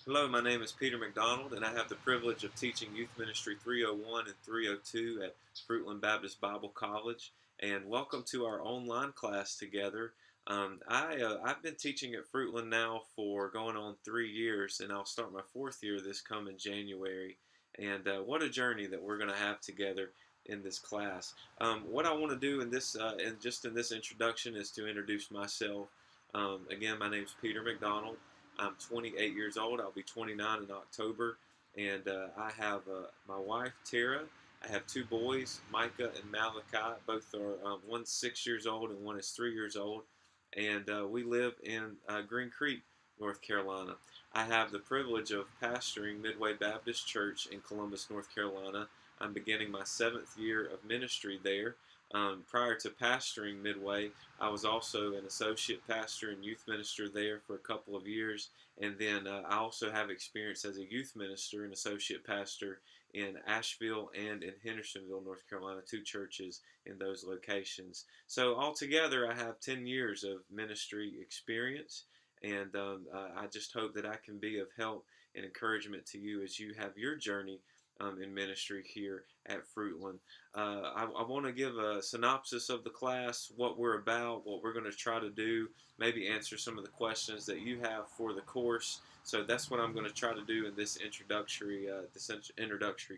Hello, my name is Peter McDonald, and I have the privilege of teaching Youth Ministry 301 and 302 at Fruitland Baptist Bible College. And welcome to our online class together. I've been teaching at Fruitland now for going on 3 years, and I'll start my fourth year this coming January. And what a journey that we're going to have together in this class. What I want to do in this introduction is to introduce myself. Again, my name is Peter McDonald. I'm 28 years old. I'll be 29 in October. And I have my wife, Tara. I have two boys, Micah and Malachi. Both are one's 6 years old and one is 3 years old. And we live in Green Creek, North Carolina. I have the privilege of pastoring Midway Baptist Church in Columbus, North Carolina. I'm beginning my seventh year of ministry there. Prior to pastoring Midway, I was also an associate pastor and youth minister there for a couple of years. And then I also have experience as a youth minister and associate pastor in Asheville and in Hendersonville, North Carolina, two churches in those locations. So altogether, I have 10 years of ministry experience. And I just hope that I can be of help and encouragement to you as you have your journey in ministry here at Fruitland. I want to give a synopsis of the class, what we're about, what we're going to try to do, maybe answer some of the questions that you have for the course. So that's what I'm going to try to do in this introductory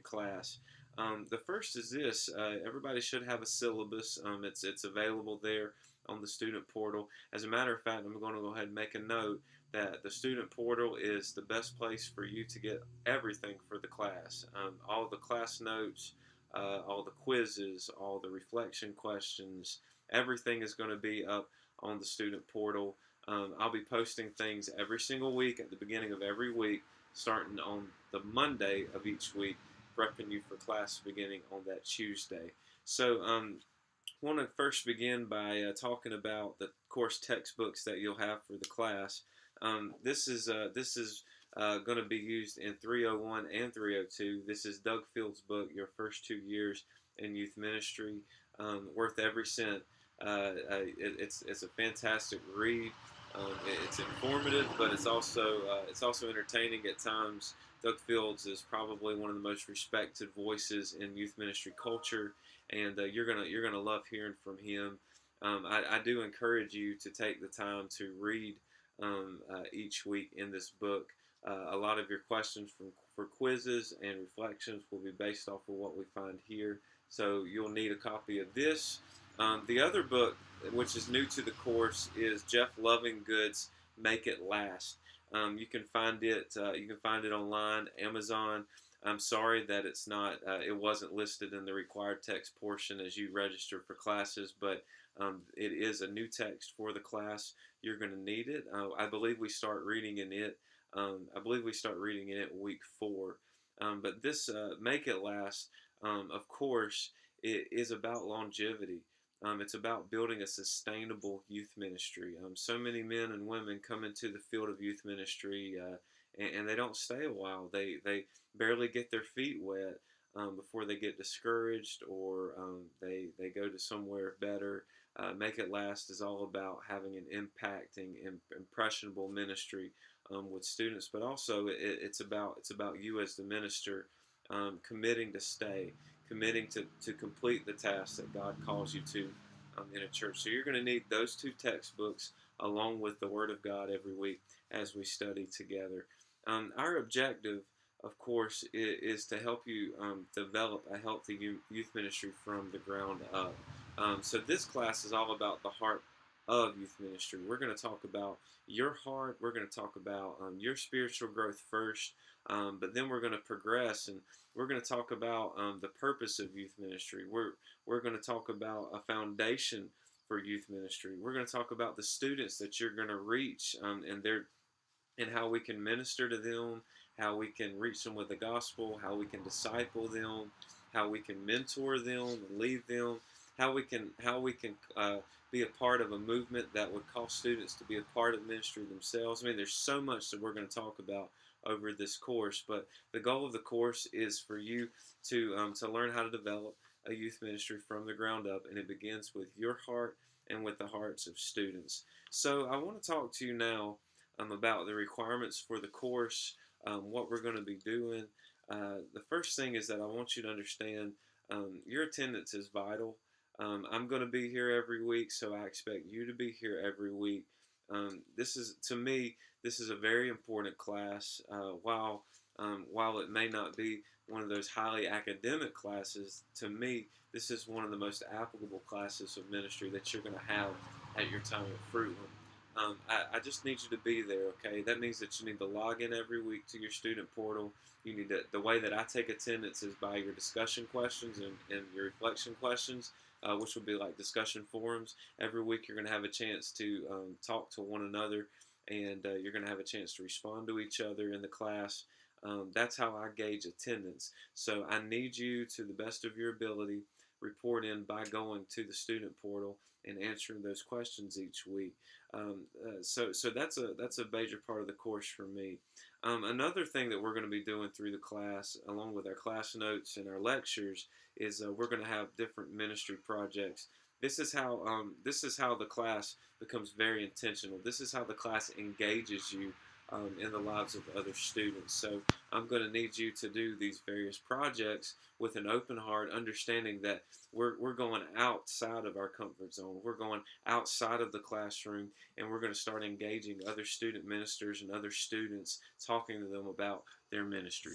class. The first is this: everybody should have a syllabus. It's available there on the student portal. As a matter of fact, I'm going to go ahead and make a note that the student portal is the best place for you to get everything for the class. All the class notes, all the quizzes, all the reflection questions, everything is going to be up on the student portal. I'll be posting things every single week at the beginning of every week, starting on the Monday of each week, prepping you for class beginning on that Tuesday. So I want to first begin by talking about the course textbooks that you'll have for the class. This is going to be used in 301 and 302. This is Doug Field's book, Your First 2 Years in Youth Ministry, worth every cent. It's a fantastic read. It's informative, but it's also entertaining at times. Doug Fields is probably one of the most respected voices in youth ministry culture, and you're gonna love hearing from him. I do encourage you to take the time to read each week in this book. A lot of your questions for quizzes and reflections will be based off of what we find here. So you'll need a copy of this. The other book, which is new to the course, is Jeff Lovingood's "Make It Last." You can find it. You can find it online, Amazon. I'm sorry that it wasn't listed in the required text portion as you register for classes, but it is a new text for the class. You're going to need it. I believe we start reading in it. Week 4. But this "Make It Last," of course, it is about longevity. It's about building a sustainable youth ministry. So many men and women come into the field of youth ministry and they don't stay a while. They barely get their feet wet before they get discouraged or they go to somewhere better. Make It Last is all about having an impacting, impressionable ministry with students, but also it's about you as the minister committing to stay, committing to complete the task that God calls you to in a church. So you're going to need those two textbooks along with the Word of God every week as we study together. Our objective, of course, is to help you develop a healthy youth ministry from the ground up. So this class is all about the heart of youth ministry. We're going to talk about your heart. We're going to talk about your spiritual growth first, but then we're going to progress and we're going to talk about the purpose of youth ministry. We're going to talk about a foundation for youth ministry. We're going to talk about the students that you're going to reach and how we can minister to them, how we can reach them with the gospel, how we can disciple them, how we can mentor them and lead them, how we can be a part of a movement that would call students to be a part of ministry themselves. I mean, there's so much that we're going to talk about over this course, but the goal of the course is for you to learn how to develop a youth ministry from the ground up, and it begins with your heart and with the hearts of students. So I want to talk to you now about the requirements for the course. what we're going to be doing. The first thing is that I want you to understand your attendance is vital. I'm going to be here every week, so I expect you to be here every week. This is, to me, this is a very important class. While it may not be one of those highly academic classes, to me, this is one of the most applicable classes of ministry that you're going to have at your time at Fruitland. I just need you to be there, okay? That means that you need to log in every week to your student portal. You need to, the way that I take attendance is by your discussion questions and your reflection questions, which will be like discussion forums. Every week you're going to have a chance to talk to one another, and you're going to have a chance to respond to each other in the class. That's how I gauge attendance. So I need you, to the best of your ability, report in by going to the student portal and answering those questions each week. So that's a major part of the course for me. Another thing that we're going to be doing through the class, along with our class notes and our lectures, is we're going to have different ministry projects. This is how the class becomes very intentional. This is how the class engages you in the lives of other students. So I'm going to need you to do these various projects with an open heart, understanding that we're going outside of our comfort zone. We're going outside of the classroom, and we're going to start engaging other student ministers and other students, talking to them about their ministry.